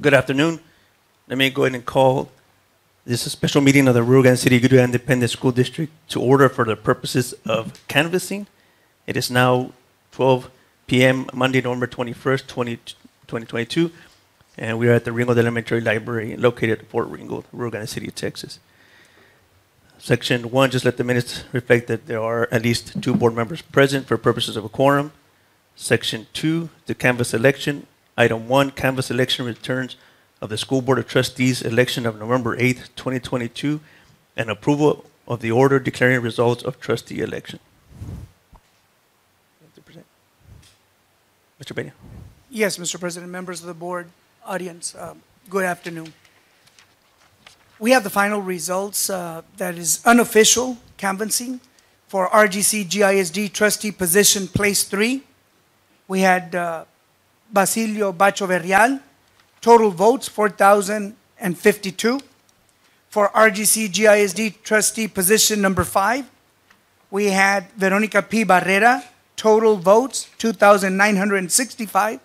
Good afternoon. Let me go ahead and call this a special meeting of the Rio Grande City Utah Independent School District to order for the purposes of canvassing. It is now 12 p.m. Monday, November 21st, 2022, and we are at the Ringgold Elementary Library located at Fort Ringgold, Rio Grande City, Texas. Section 1, just let the minutes reflect that there are at least 2 board members present for purposes of a quorum. Section 2, the canvass election. Item 1, canvass election returns of the School Board of Trustees election of November 8th, 2022, and approval of the order declaring results of trustee election. Mr. Peña. Yes, Mr. President, members of the board, audience, good afternoon. We have the final results that is unofficial canvassing for RGCGISD trustee position place 3. We had Basilio Bacho Verrial, total votes 4,052. For RGCGISD trustee position number 5, we had Veronica P. Barrera, total votes 2,965.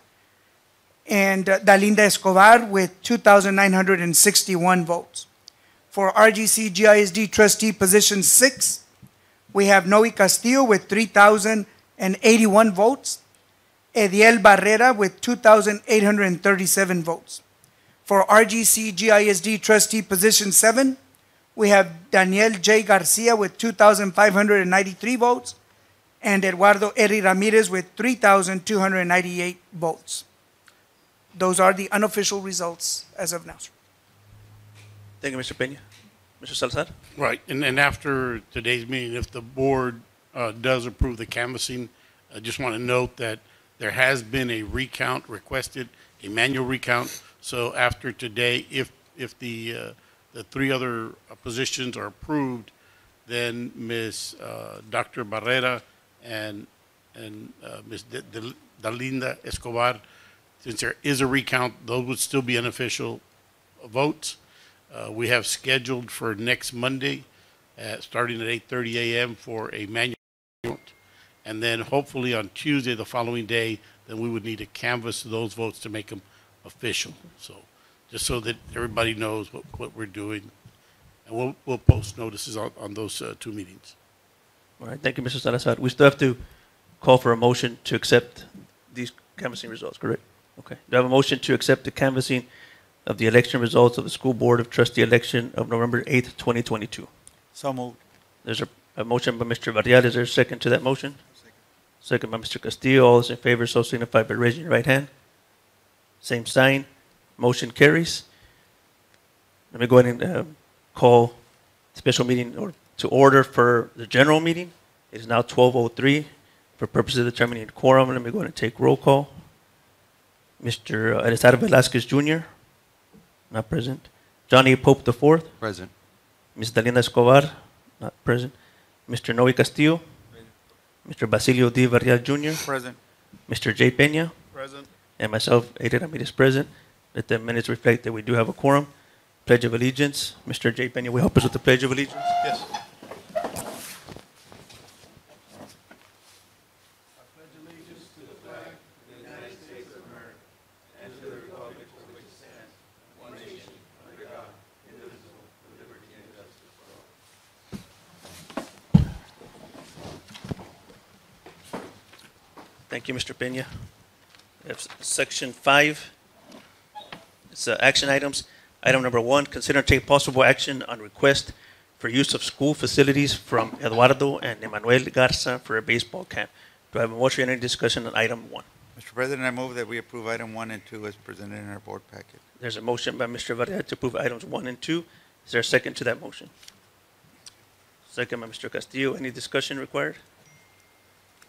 And Dalinda Escobar with 2,961 votes. For RGCGISD trustee position 6, we have Noe Castillo with 3,081 votes. Ediel Barrera with 2,837 votes. For RGCGISD trustee position 7, we have Daniel J. Garcia with 2,593 votes and Eduardo Eri Ramirez with 3,298 votes. Those are the unofficial results as of now, sir. Thank you, Mr. Peña. Mr. Salazar? Right, and after today's meeting, if the board does approve the canvassing, I just want to note that there has been a recount requested, a manual recount. So after today, if the 3 other positions are approved, then Ms. Dr. Barrera and Ms. Dalinda Escobar, since there is a recount, those would still be unofficial votes. We have scheduled for next Monday, starting at 8:30 a.m. for a manual count. And then hopefully on Tuesday, the following day, then we would need to canvass those votes to make them official. So just so that everybody knows what we're doing. And we'll post notices on those 2 meetings. All right, thank you, Mr. Salazar. We still have to call for a motion to accept these canvassing results, correct? Okay. Do I have a motion to accept the canvassing of the election results of the School Board of Trustee election of November 8th, 2022? So moved. There's a motion by Mr. Varela. Is there a second to that motion? Second by Mr. Castillo. All those in favor so signify by raising your right hand. Same sign. Motion carries. Let me go ahead and call special meeting to order for the general meeting. It is now 12:03 for purposes of determining quorum. Let me go ahead and take roll call. Mr. Elisardo Velasquez Jr. Not present. Johnny Pope IV. Present. Ms. Dalinda Escobar. Not present. Mr. Noe Castillo. Mr. Basilio D. Varela Jr. Present. Mr. J. Peña. Present. And myself, Eri Ramirez, present. Let the minutes reflect that we do have a quorum. Pledge of Allegiance. Mr. J. Peña, will you help us with the Pledge of Allegiance? Yes. Thank you, Mr. Peña. We have section 5. It's action items. Item number 1, consider and take possible action on request for use of school facilities from Eduardo and Emmanuel Garza for a baseball camp. Do I have a motion or any discussion on item 1? Mr. President, I move that we approve item 1 and 2 as presented in our board packet. There's a motion by Mr. Varela to approve items 1 and 2. Is there a second to that motion? Second by Mr. Castillo. Any discussion required?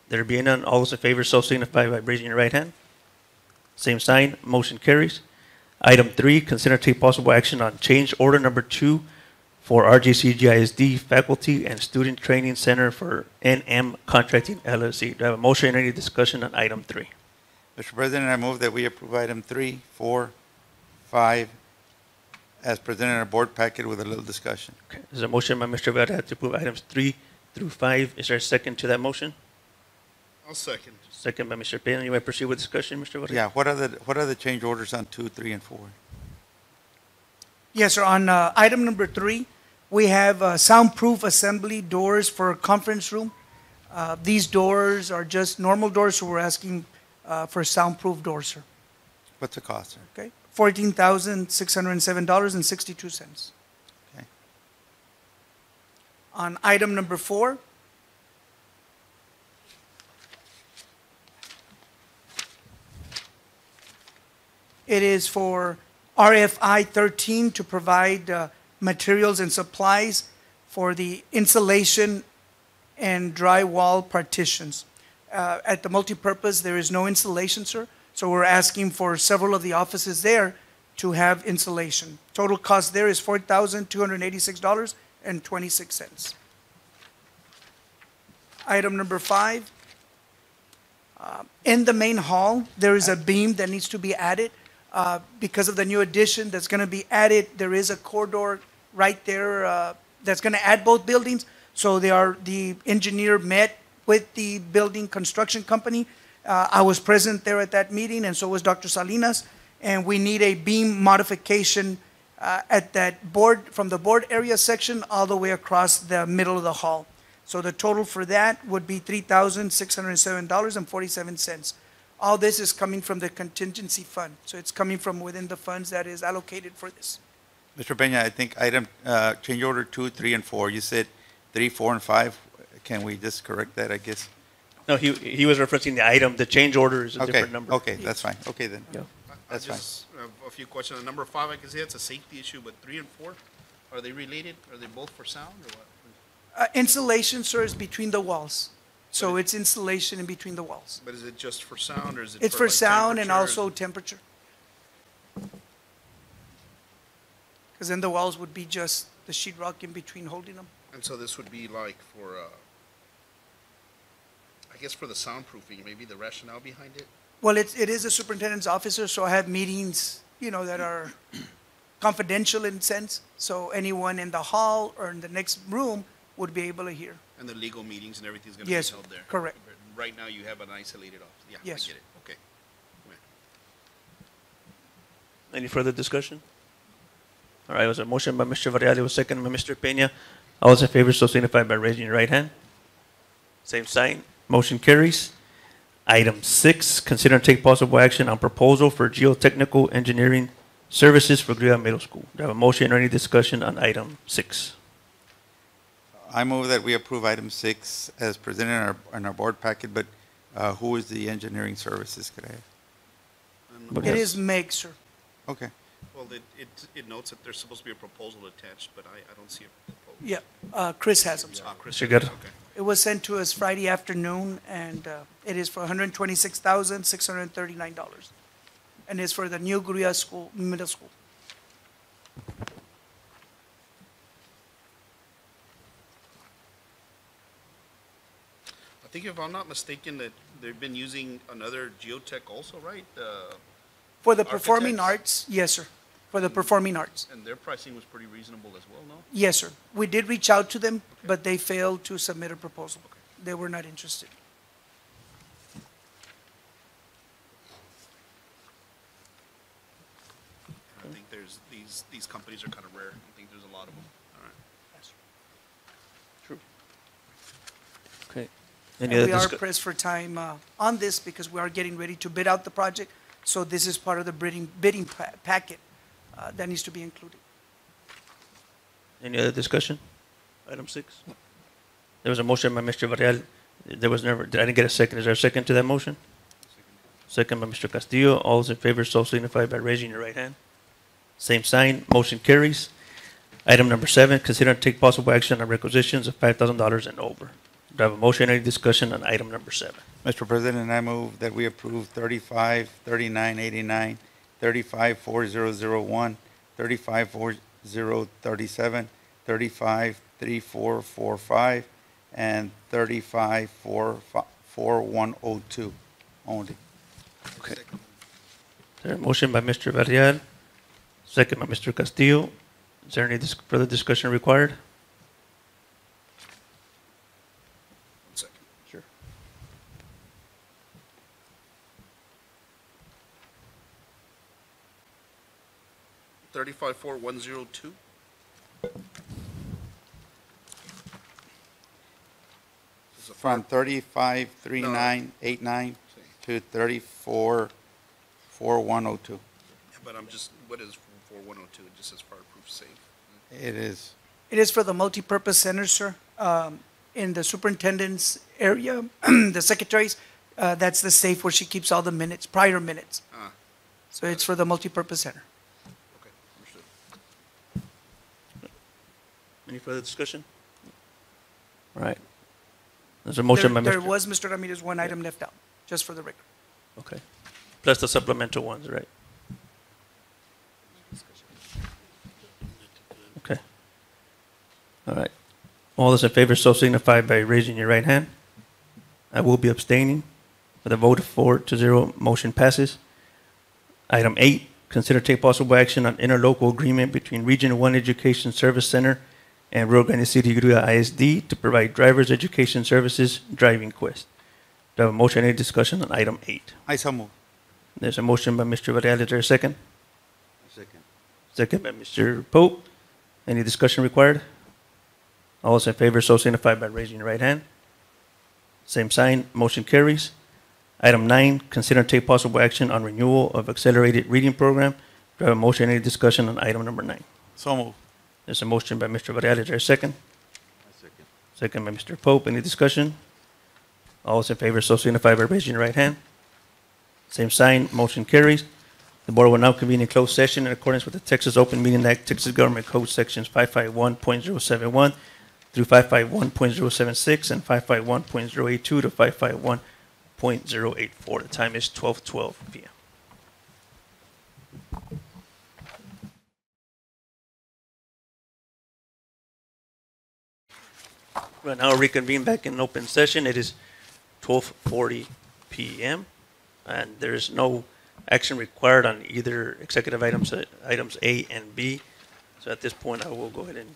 There being none, all those in favor so signify by raising your right hand. Same sign, motion carries. Item 3, consider to take possible action on change order number 2 for RGCGISD Faculty and Student Training Center for NM Contracting LLC. Do I have a motion and any discussion on item 3? Mr. President, I move that we approve item 3, 4, 5 as presented in our board packet with a little discussion. Okay. There's a motion by Mr. Vera to approve items 3 through 5. Is there a second to that motion? I'll second. Second by Mr. Pena. You may proceed with discussion, Mr. Varela. Yeah, what are the change orders on 2, 3, and 4? Yes, sir. On item number 3, we have soundproof assembly doors for a conference room. These doors are just normal doors, so we're asking for soundproof doors, sir. What's the cost, sir? Okay? $14,607.62. Okay. On item number 4, it is for RFI 13 to provide materials and supplies for the insulation and drywall partitions. At the multipurpose, there is no insulation, sir, so we're asking for several of the offices there to have insulation. Total cost there is $4,286.26. Item number 5, in the main hall, there is a beam that needs to be added. Because of the new addition that's going to be added, there is a corridor right there that's going to add both buildings. So the engineer met with the building construction company. I was present there at that meeting, and so was Dr. Salinas. And we need a beam modification at that board, from the board area section all the way across the middle of the hall. So the total for that would be $3,607.47. All this is coming from the contingency fund. So it's coming from within the funds that is allocated for this. Mr. Peña, I think item, change order 2, 3, and 4, you said 3, 4, and 5. Can we just correct that, I guess? No, he was referencing the item. The change order is a Okay, different number. okay, that's fine. Okay, then. Yeah. That's fine. I just have a few questions. On number 5, I can see it's a safety issue, but 3 and 4, are they related? Are they both for sound or what? Insulation, sir, is between the walls. So it's insulation in between the walls. But is it just for sound or is it It's for like, sound and temperature? also temperature. Because then the walls would be just the sheetrock in between holding them. And so this would be like for, I guess for the soundproofing, maybe the rationale behind it? Well, it is a superintendent's officer, so I have meetings, that are confidential in a sense. So anyone in the hall or in the next room would be able to hear. And the legal meetings and everything's going to Yes, be held there? correct. But right now you have an isolated office? Yeah, I Yes. get it. Okay. Any further discussion? All right, it was a motion by Mr. Varela, it was second by Mr. Peña. All those in favor, so signify by raising your right hand. Same sign, motion carries. Item 6, consider and take possible action on proposal for geotechnical engineering services for Gruya Middle School. Do I have a motion or any discussion on item 6? I move that we approve item 6 as presented in our board packet, but who is the engineering services? Could I have? But It yes. is MEG, sir. Okay. Well, it notes that there's supposed to be a proposal attached, but I don't see a proposal. Yeah, Chris has them, sir. Chris, Mr. Guerra. okay. It was sent to us Friday afternoon, and it is for $126,639. And it's for the new Gruya School, Middle School. I think if I'm not mistaken, that they've been using another geotech also, right? For the performing Architects? arts, yes, sir. For the performing arts. And their pricing was pretty reasonable as well, no? Yes, sir. We did reach out to them, but they failed to submit a proposal. They were not interested. I think these companies are kind of rare. I think there's a lot of them. All right. True. Okay. And Any other we are discussion? pressed for time on this because we are getting ready to bid out the project. So this is part of the bidding packet that needs to be included. Any other discussion? Item 6? There was a motion by Mr. Varela. I didn't get a second. Is there a second to that motion? Second by Mr. Castillo. All those in favor, so signify by raising your right hand. Same sign, motion carries. Item number 7, consider and take possible action on requisitions of $5,000 and over. Do I have a motion, any discussion on item number 7? Mr. President, I move that we approve 353989, 354001, 354037, 353445, and 354102 only. Okay. There a motion by Mr. Varela, second by Mr. Castillo. Is there any further discussion required? 1 second. Sure. 354102. From 353989 to 344102. But I'm just, what is 4102? It just says fireproof safe. It is, It is for the multipurpose center, sir. In the superintendent's area, the secretaries, that's the safe where she keeps all the minutes, prior minutes. Ah, So it's for the multipurpose center. okay, understood. Any further discussion? All right. There's a motion by There Mr. was, Mr. Ramirez, one item left out, just for the record. Okay. Plus the supplemental ones, right? Okay. All right. All those in favor so signify by raising your right hand. I will be abstaining. With a vote of 4-0, motion passes. Item 8, consider take possible action on interlocal agreement between Region 1 Education Service Center and Rio Grande City ISD to provide driver's education services, Driving Quest. Do I have a motion, any discussion on item 8? I so move. There's a motion by Mr. Varela. Is there a second? Second. Second by Mr. Pope. Any discussion required? All those in favor so signify by raising your right hand. Same sign, motion carries. Item 9, consider and take possible action on renewal of accelerated reading program. Do I have a motion, any discussion on item number 9? So move. There's a motion by Mr. Varela. Is there a second? Second. Second by Mr. Pope. Any discussion? All those in favor so signify by raising your right hand. Same sign, motion carries. The board will now convene in closed session in accordance with the Texas Open Meeting Act, Texas Government Code Sections 551.071 through 551.076 and 551.082 to 551.084. The time is 12:12 p.m. We'll now reconvene back in open session. It is 12:40 p.m. and there is no action required on either executive items A and B. So at this point, I will go ahead and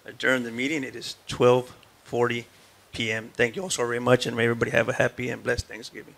adjourn the meeting. It is 12:40 p.m. Thank you all so very much, and may everybody have a happy and blessed Thanksgiving.